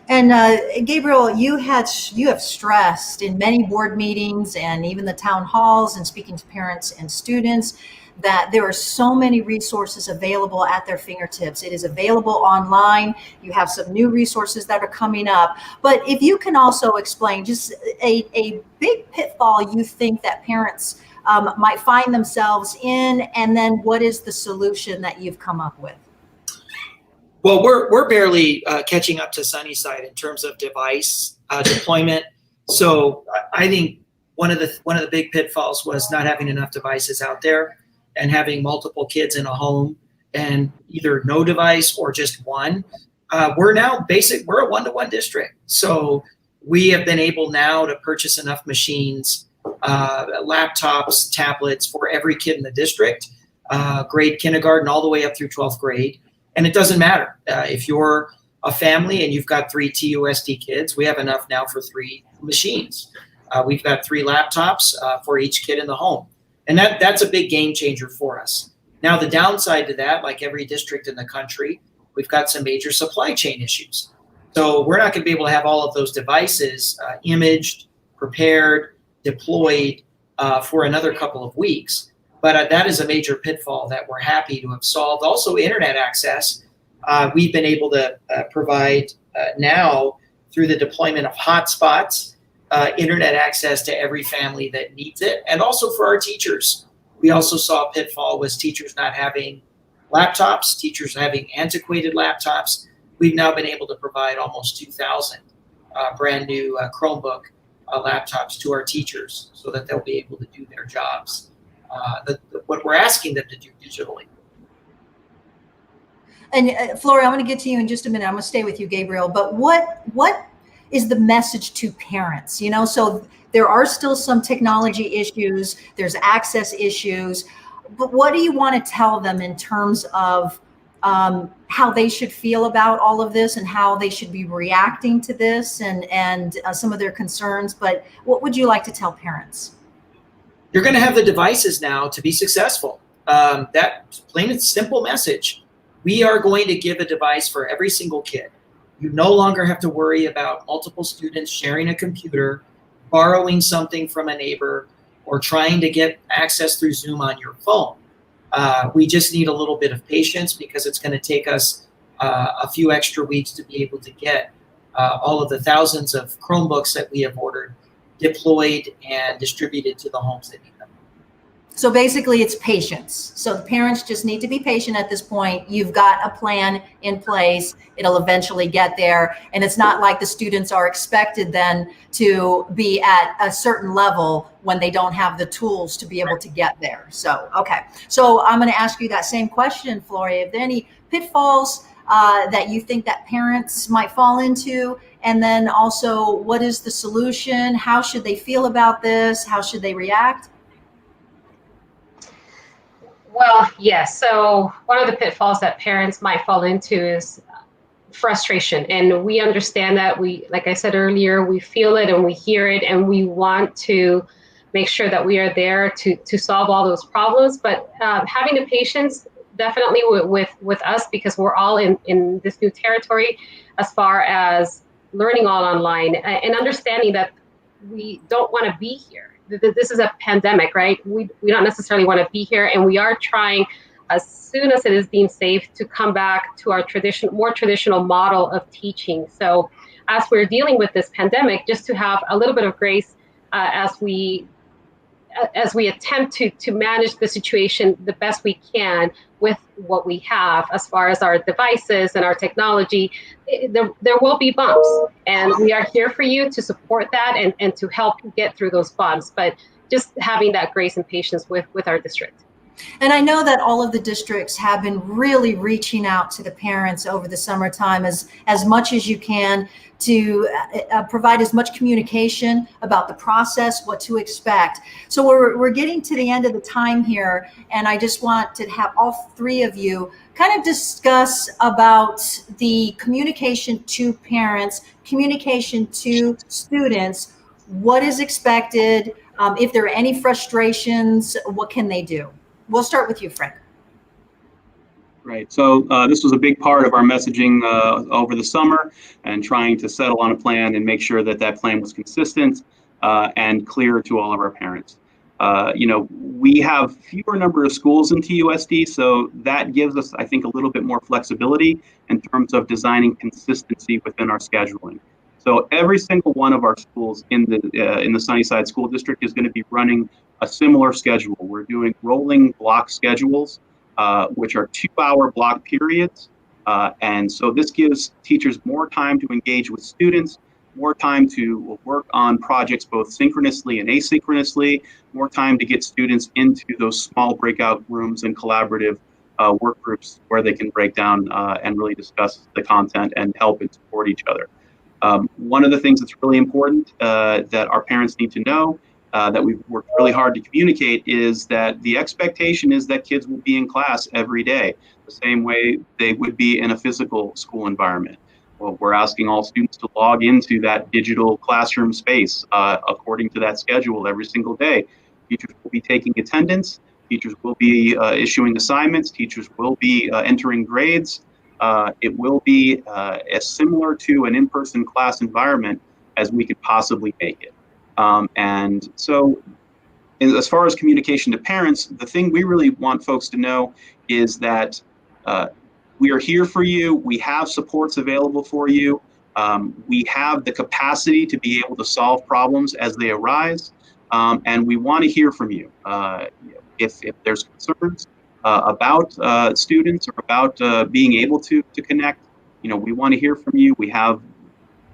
And Gabriel, you have stressed in many board meetings and even the town halls and speaking to parents and students that there are so many resources available at their fingertips. It is available online. You have some new resources that are coming up. But if you can also explain just a big pitfall you think that parents might find themselves in, and then what is the solution that you've come up with? Well, we're barely catching up to Sunnyside in terms of device deployment. So I think one of the big pitfalls was not having enough devices out there and having multiple kids in a home and either no device or just one. We're a one-to-one district. So we have been able now to purchase enough machines, laptops, tablets for every kid in the district, grade kindergarten all the way up through 12th grade. And it doesn't matter if you're a family and you've got 3 TUSD kids, we have enough now for 3 machines. We've got 3 laptops for each kid in the home. And that's a big game changer for us. Now, the downside to that, like every district in the country, we've got some major supply chain issues. So we're not going to be able to have all of those devices imaged, prepared, deployed for another couple of weeks. But that is a major pitfall that we're happy to have solved. Also, internet access. We've been able to provide now through the deployment of hotspots, internet access to every family that needs it. And also for our teachers. We also saw a pitfall was teachers not having laptops, teachers having antiquated laptops. We've now been able to provide almost 2,000 brand new Chromebook laptops to our teachers so that they'll be able to do their jobs. What we're asking them to do digitally. And Flori, I'm going to get to you in just a minute. I'm going to stay with you, Gabriel. But what is the message to parents? You know, so there are still some technology issues. There's access issues. But what do you want to tell them in terms of how they should feel about all of this and how they should be reacting to this and some of their concerns? But what would you like to tell parents? You're going to have the devices now to be successful. That plain and simple message. We are going to give a device for every single kid. You no longer have to worry about multiple students sharing a computer, borrowing something from a neighbor, or trying to get access through Zoom on your phone. We just need a little bit of patience because it's going to take us a few extra weeks to be able to get all of the thousands of Chromebooks that we have ordered deployed and distributed to the homes that need them. So basically it's patience. So the parents just need to be patient at this point. You've got a plan in place. It'll eventually get there. And it's not like the students are expected then to be at a certain level when they don't have the tools to be able to get there. So, okay. So I'm going to ask you that same question, Flori. Are there any pitfalls that you think that parents might fall into? And then also, what is the solution? How should they feel about this? How should they react? Well, yes. So one of the pitfalls that parents might fall into is frustration. And we understand that. Like I said earlier, we feel it and we hear it, and we want to make sure that we are there to solve all those problems. But having the patience definitely with us, because we're all in this new territory as far as learning all online, and understanding that we don't want to be here. This is a pandemic, right? We don't necessarily want to be here, and we are trying, as soon as it is deemed safe, to come back to our more traditional model of teaching. So as we're dealing with this pandemic, just to have a little bit of grace as we attempt to manage the situation the best we can with what we have as far as our devices and our technology. There will be bumps, and we are here for you to support that and to help get through those bumps, but just having that grace and patience with our district. And I know that all of the districts have been really reaching out to the parents over the summertime as much as you can to provide as much communication about the process, what to expect. So we're getting to the end of the time here, and I just want to have all three of you kind of discuss about the communication to parents, communication to students, what is expected, if there are any frustrations, what can they do? We'll start with you, Frank. Right. So this was a big part of our messaging over the summer, and trying to settle on a plan and make sure that that plan was consistent and clear to all of our parents. We have fewer number of schools in TUSD, so that gives us, I think, a little bit more flexibility in terms of designing consistency within our scheduling. So every single one of our schools in the Sunnyside School District is going to be running a similar schedule. We're doing rolling block schedules, which are 2-hour block periods. And so this gives teachers more time to engage with students, more time to work on projects both synchronously and asynchronously, more time to get students into those small breakout rooms and collaborative work groups where they can break down and really discuss the content and help and support each other. One of the things that's really important that our parents need to know, that we've worked really hard to communicate, is that the expectation is that kids will be in class every day, the same way they would be in a physical school environment. Well, we're asking all students to log into that digital classroom space according to that schedule every single day. Teachers will be taking attendance, teachers will be issuing assignments, teachers will be entering grades. It will be as similar to an in-person class environment as we could possibly make it. And so as far as communication to parents, the thing we really want folks to know is that we are here for you. We have supports available for you. We have the capacity to be able to solve problems as they arise. And we want to hear from you. If there's concerns about students or about being able to connect, we want to hear from you. We have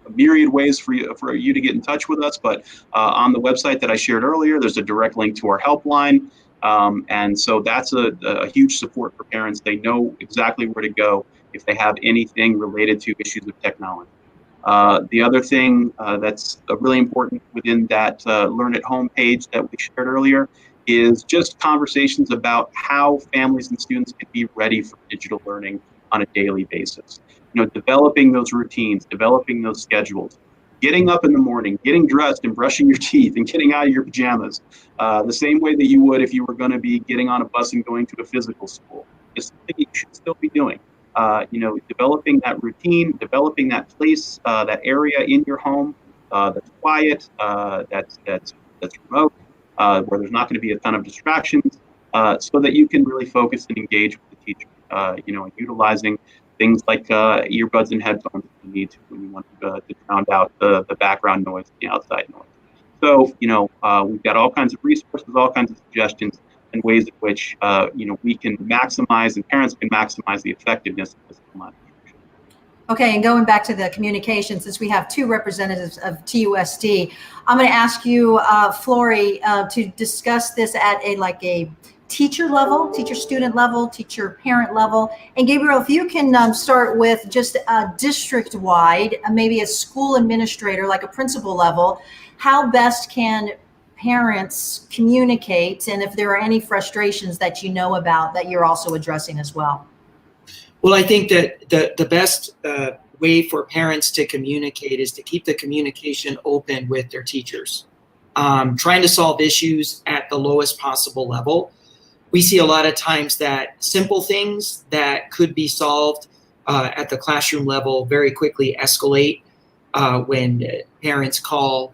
a myriad ways for you to get in touch with us, but on the website that I shared earlier, there's a direct link to our helpline. And so that's a huge support for parents. They know exactly where to go if they have anything related to issues of technology. The other thing that's really important within that Learn at Home page that we shared earlier is just conversations about how families and students can be ready for digital learning on a daily basis. Developing those routines, developing those schedules, getting up in the morning, getting dressed and brushing your teeth and getting out of your pajamas, the same way that you would if you were going to be getting on a bus and going to a physical school, is something you should still be doing. Developing that routine, developing that place, that area in your home that's quiet, that's remote, where there's not going to be a ton of distractions, so that you can really focus and engage with the teacher. And utilizing things like earbuds and headphones if you need to, when you want to drown out the background noise, the outside noise. So, we've got all kinds of resources, all kinds of suggestions, and ways in which, we can maximize and parents can maximize the effectiveness of this online instruction. Okay, and going back to the communication, since we have two representatives of TUSD, I'm going to ask you, Flory, to discuss this at a teacher level, teacher-student level, teacher-parent level. And Gabriel, if you can start with just district-wide, maybe a school administrator, like a principal level, how best can parents communicate, and if there are any frustrations that you know about that you're also addressing as well? Well, I think that the best way for parents to communicate is to keep the communication open with their teachers, trying to solve issues at the lowest possible level. We see a lot of times that simple things that could be solved at the classroom level very quickly escalate when parents call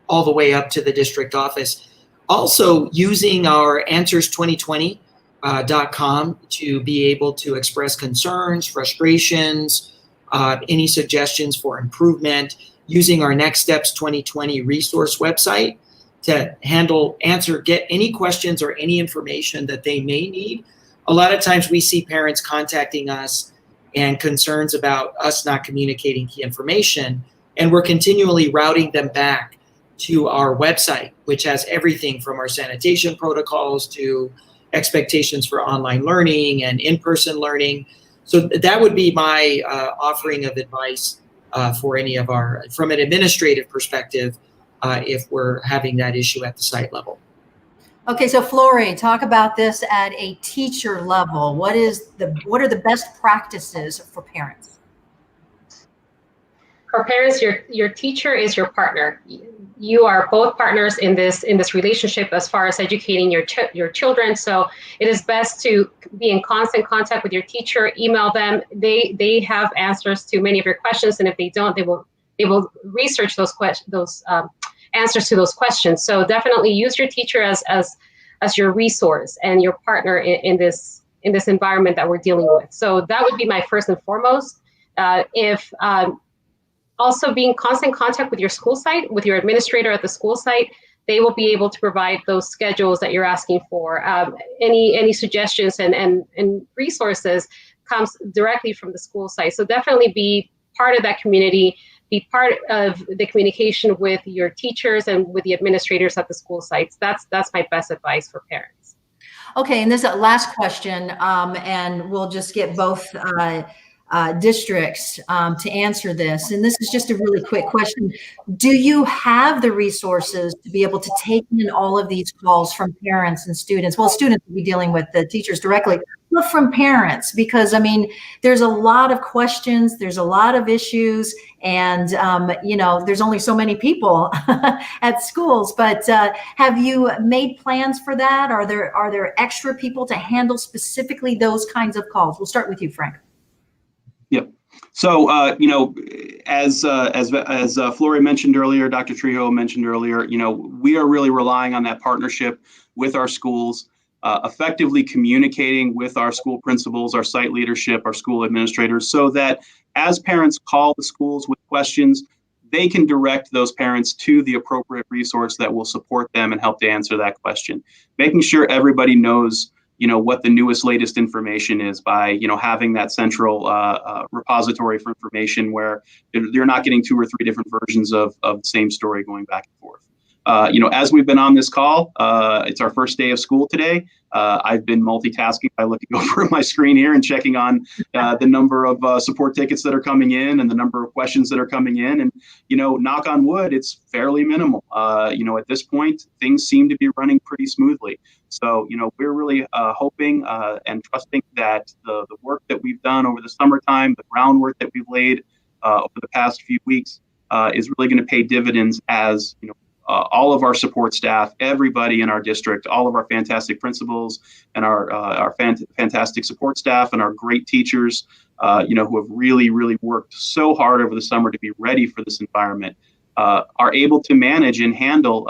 all the way up to the district office. Also, using our answers2020.com to be able to express concerns, frustrations, any suggestions for improvement, using our Next Steps 2020 resource website to get any questions or any information that they may need. A lot of times we see parents contacting us and concerns about us not communicating key information, and we're continually routing them back to our website, which has everything from our sanitation protocols to expectations for online learning and in-person learning. So that would be my offering of advice for any of from an administrative perspective, if we're having that issue at the site level. Okay, so Flory, talk about this at a teacher level. What are the best practices for parents? For parents, your teacher is your partner. you are both partners in this relationship as far as educating your children. So it is best to be in constant contact with your teacher. Email them. They have answers to many of your questions, and if they don't, they will research those answers to those questions. So definitely use your teacher as your resource and your partner in this environment that we're dealing with. So that would be my first and foremost. Also being constant contact with your school site, with your administrator at the school site, they will be able to provide those schedules that you're asking for. Any suggestions and resources comes directly from the school site. So definitely be part of that community, be part of the communication with your teachers and with the administrators at the school sites. That's my best advice for parents. Okay, and this is a last question, and we'll just get both districts to answer this. And this is just a really quick question. Do you have the resources to be able to take in all of these calls from parents and students? Well, students will be dealing with the teachers directly, but from parents, because I mean, there's a lot of questions, there's a lot of issues, and there's only so many people at schools. But have you made plans for that? Are there extra people to handle specifically those kinds of calls? We'll start with you, Frank. Yep. So, as Flory mentioned earlier, Dr. Trejo mentioned earlier, we are really relying on that partnership with our schools, effectively communicating with our school principals, our site leadership, our school administrators, so that as parents call the schools with questions, they can direct those parents to the appropriate resource that will support them and help to answer that question. Making sure everybody knows what the newest, latest information is by, having that central repository for information where they're not getting 2 or 3 different versions of the same story going back and forth. As we've been on this call, it's our first day of school today. I've been multitasking by looking over my screen here and checking on the number of support tickets that are coming in and the number of questions that are coming in. And, knock on wood, it's fairly minimal. At this point, things seem to be running pretty smoothly. So, we're really hoping and trusting that the work that we've done over the summertime, the groundwork that we've laid over the past few weeks is really going to pay dividends as, all of our support staff, everybody in our district, all of our fantastic principals and our fantastic support staff and our great teachers, who have really, really worked so hard over the summer to be ready for this environment, are able to manage and handle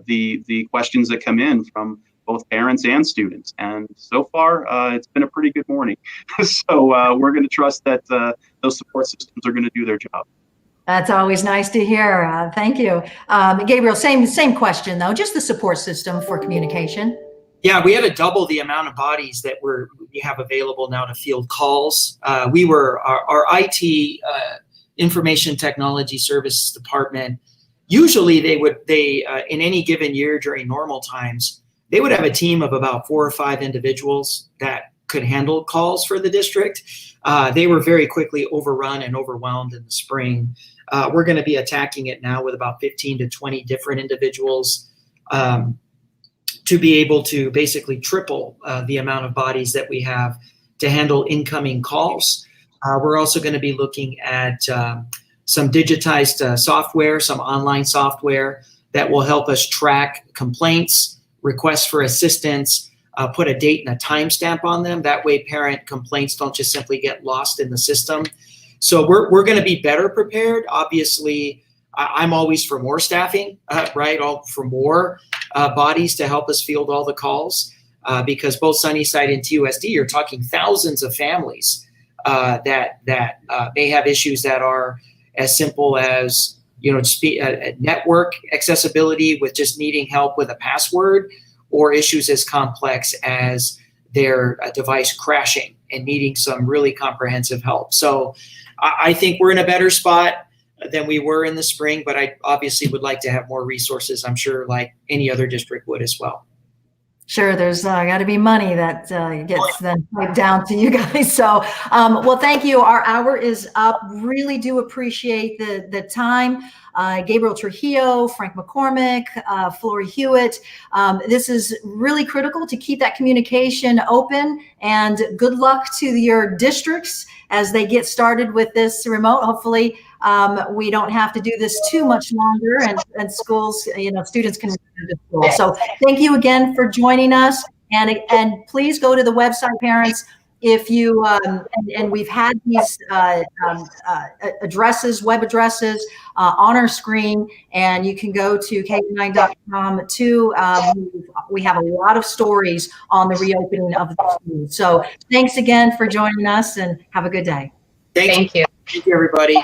the questions that come in from both parents and students. And so far, it's been a pretty good morning. So we're going to trust that those support systems are going to do their job. That's always nice to hear. Thank you. Gabriel, same question though, just the support system for communication. Yeah, we had to double the amount of bodies that we have available now to field calls. Our IT information technology services department, usually they in any given year during normal times, they would have a team of about 4 or 5 individuals that could handle calls for the district. They were very quickly overrun and overwhelmed in the spring. We're going to be attacking it now with about 15 to 20 different individuals to be able to basically triple the amount of bodies that we have to handle incoming calls. We're also going to be looking at some digitized software, some online software that will help us track complaints, requests for assistance, put a date and a timestamp on them. That way parent complaints don't just simply get lost in the system. So we're going to be better prepared. Obviously, I'm always for more staffing, right? For more bodies to help us field all the calls, because both Sunnyside and TUSD, you're talking thousands of families that may have issues that are as simple as just network accessibility with just needing help with a password, or issues as complex as their device crashing and needing some really comprehensive help. So I think we're in a better spot than we were in the spring, but I obviously would like to have more resources. I'm sure like any other district would as well. Sure, there's got to be money that gets then piped down to you guys. So, well, thank you. Our hour is up. Really do appreciate the time. Gabriel Trujillo, Frank McCormick, Flory Hewitt. This is really critical to keep that communication open, and good luck to your districts as they get started with this remote. Hopefully, we don't have to do this too much longer, and schools, students can return to school. So thank you again for joining us, and please go to the website, parents. If you and we've had these addresses, web addresses on our screen, and you can go to KGUN.com too. We have a lot of stories on the reopening of the school. So thanks again for joining us, and have a good day. Thank you. Thank you, everybody.